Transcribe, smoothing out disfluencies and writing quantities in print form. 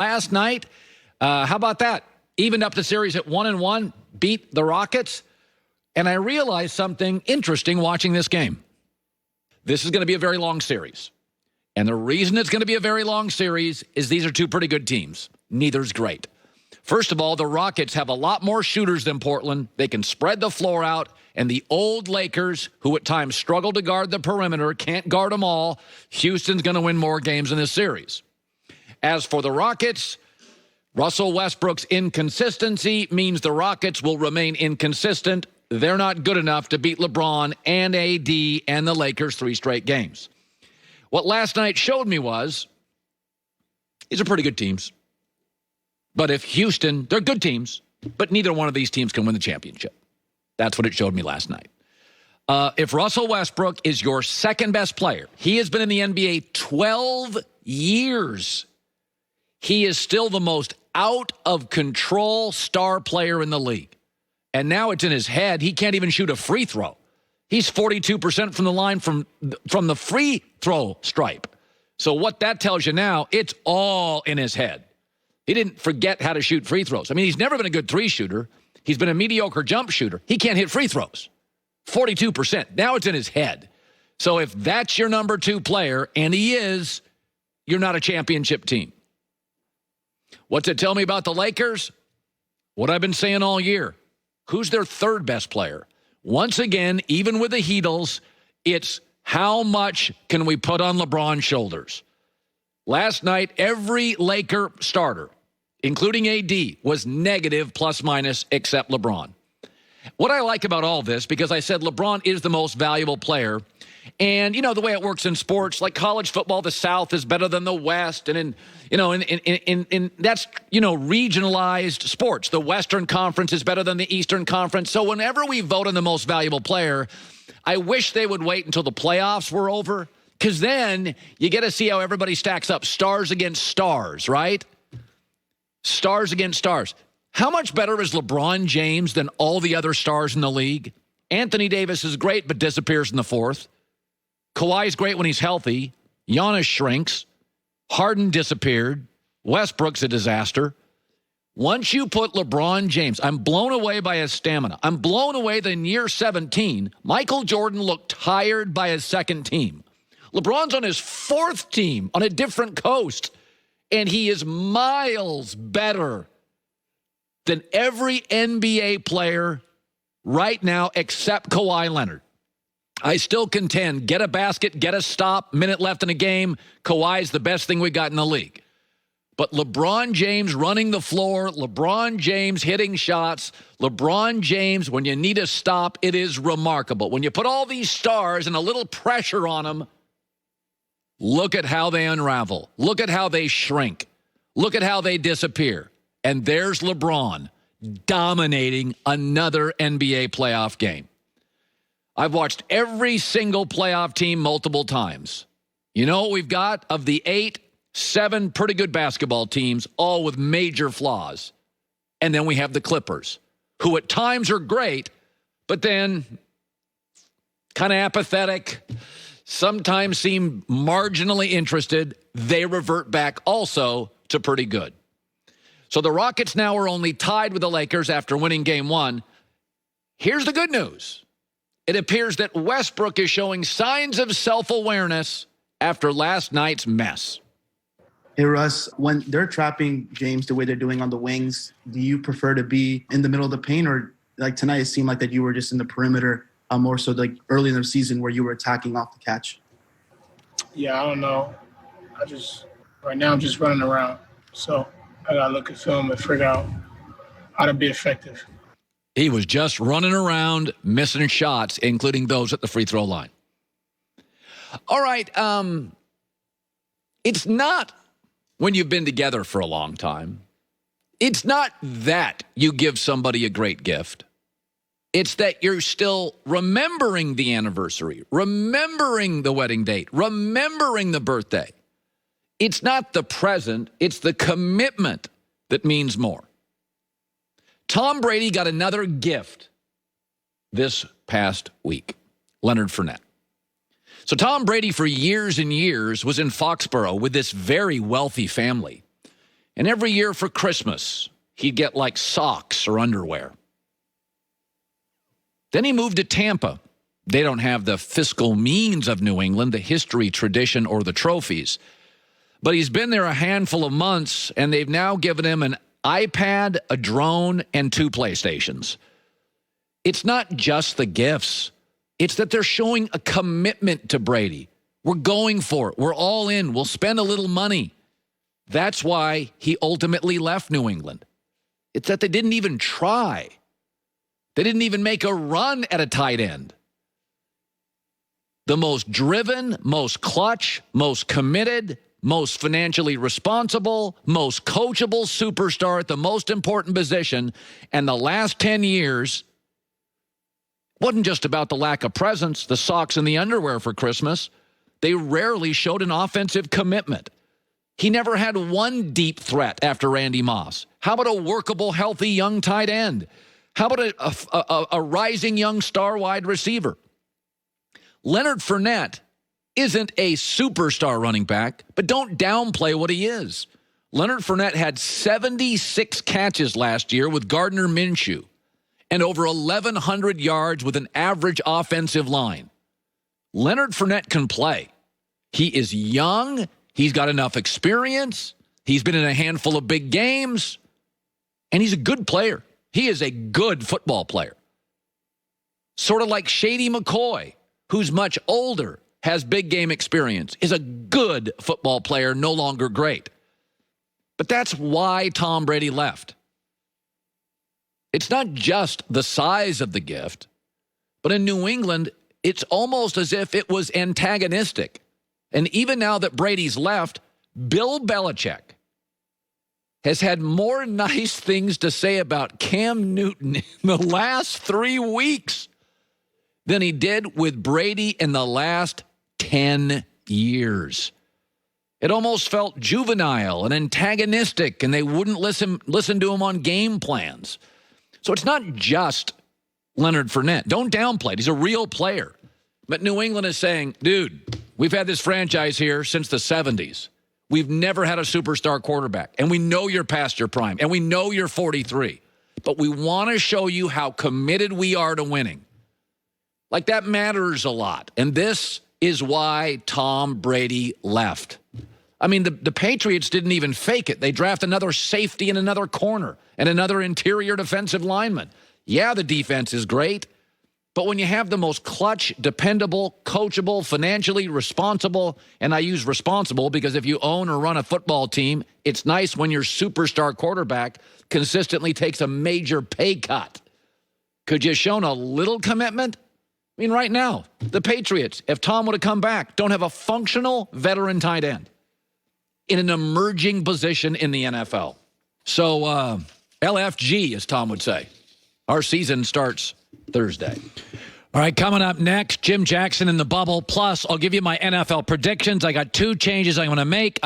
last night. How about that? Evened up the series at 1-1, beat the Rockets. And I realized something interesting watching this game. This is going to be a very long series. And the reason it's going to be a very long series is these are two pretty good teams. Neither's great. First of all, the Rockets have a lot more shooters than Portland. They can spread the floor out. And the old Lakers, who at times struggle to guard the perimeter, can't guard them all. Houston's going to win more games in this series. As for the Rockets, Russell Westbrook's inconsistency means the Rockets will remain inconsistent. They're not good enough to beat LeBron and AD and the Lakers 3 straight games. What last night showed me was these are pretty good teams. But if Houston, they're good teams, but neither one of these teams can win the championship. That's what it showed me last night. If Russell Westbrook is your second best player, he has been in the NBA 12 years. He is still the most out-of-control star player in the league. And now it's in his head. He can't even shoot a free throw. He's 42% from the line from the free throw stripe. So what that tells you now, it's all in his head. He didn't forget how to shoot free throws. I mean, he's never been a good 3 shooter. He's been a mediocre jump shooter. He can't hit free throws. 42%. Now it's in his head. So if that's your number 2 player, and he is, you're not a championship team. What's it tell me about the Lakers? What I've been saying all year. Who's their third best player? Once again, even with the Heatles, it's how much can we put on LeBron's shoulders? Last night, every Laker starter, including AD, was negative plus minus except LeBron. What I like about all this, because I said LeBron is the most valuable player, and, you know, the way it works in sports, like college football, the South is better than the West, and that's, regionalized sports. The Western Conference is better than the Eastern Conference. So whenever we vote on the most valuable player, I wish they would wait until the playoffs were over, because then you get to see how everybody stacks up, stars against stars, right? Stars against stars. How much better is LeBron James than all the other stars in the league? Anthony Davis is great, but disappears in the fourth. Kawhi's great when he's healthy. Giannis shrinks. Harden disappeared. Westbrook's a disaster. Once you put LeBron James, I'm blown away by his stamina. I'm blown away that in year 17, Michael Jordan looked tired by his second team. LeBron's on his 4th team on a different coast, and he is miles better than every NBA player right now except Kawhi Leonard. I still contend, get a basket, get a stop, minute left in a game. Kawhi's the best thing we got in the league. But LeBron James running the floor, LeBron James hitting shots, LeBron James, when you need a stop, it is remarkable. When you put all these stars and a little pressure on them, look at how they unravel. Look at how they shrink. Look at how they disappear. And there's LeBron dominating another NBA playoff game. I've watched every single playoff team multiple times. You know what we've got? Of the 7 pretty good basketball teams, all with major flaws. And then we have the Clippers, who at times are great, but then kind of apathetic, sometimes seem marginally interested. They revert back also to pretty good. So the Rockets now are only tied with the Lakers after winning game 1. Here's the good news. It appears that Westbrook is showing signs of self-awareness after last night's mess. Hey, Russ, when they're trapping James the way they're doing on the wings, do you prefer to be in the middle of the paint, or like tonight it seemed like that you were just in the perimeter, more so like early in the season where you were attacking off the catch? Yeah, I don't know. Right now I'm just running around. So I got to look at film and figure out how to be effective. He was just running around, missing shots, including those at the free throw line. All right. It's not when you've been together for a long time. It's not that you give somebody a great gift. It's that you're still remembering the anniversary, remembering the wedding date, remembering the birthday. It's not the present. It's the commitment that means more. Tom Brady got another gift this past week, Leonard Fournette. So Tom Brady, for years and years, was in Foxborough with this very wealthy family. And every year for Christmas, he'd get like socks or underwear. Then he moved to Tampa. They don't have the fiscal means of New England, the history, tradition, or the trophies. But he's been there a handful of months, and they've now given him an iPad, a drone, and 2 PlayStations. It's not just the gifts. It's that they're showing a commitment to Brady. We're going for it. We're all in. We'll spend a little money. That's why he ultimately left New England. It's that they didn't even try. They didn't even make a run at a tight end. The most driven, most clutch, most committed, most financially responsible, most coachable superstar at the most important position. And the last 10 years wasn't just about the lack of presence, the socks and the underwear for Christmas. They rarely showed an offensive commitment. He never had one deep threat after Randy Moss. How about a workable, healthy young tight end? How about a rising young star wide receiver? Leonard Fournette isn't a superstar running back, but don't downplay what he is. Leonard Fournette had 76 catches last year with Gardner Minshew and over 1,100 yards with an average offensive line. Leonard Fournette can play. He is young. He's got enough experience. He's been in a handful of big games, and he's a good player. He is a good football player. Sort of like Shady McCoy, who's much older, has big game experience, is a good football player, no longer great. But that's why Tom Brady left. It's not just the size of the gift, but in New England, it's almost as if it was antagonistic. And even now that Brady's left, Bill Belichick has had more nice things to say about Cam Newton in the last 3 weeks than he did with Brady in the last 10 years. It almost felt juvenile and antagonistic, and they wouldn't listen to him on game plans. So it's not just Leonard Fournette. Don't downplay it. He's a real player. But New England is saying, dude, we've had this franchise here since the 70s. We've never had a superstar quarterback, and we know you're past your prime, and we know you're 43. But we want to show you how committed we are to winning. Like, that matters a lot. And this is why Tom Brady left. I mean, the Patriots didn't even fake it. They draft another safety and another corner and another interior defensive lineman. Yeah, the defense is great. But when you have the most clutch, dependable, coachable, financially responsible, and I use responsible because if you own or run a football team, it's nice when your superstar quarterback consistently takes a major pay cut. Could you have shown a little commitment? I mean, right now, the Patriots, if Tom would have come back, don't have a functional veteran tight end in an emerging position in the NFL. So, LFG, as Tom would say. Our season starts Thursday. All right, coming up next, Jim Jackson in the bubble. Plus, I'll give you my NFL predictions. I got 2 changes I want to make.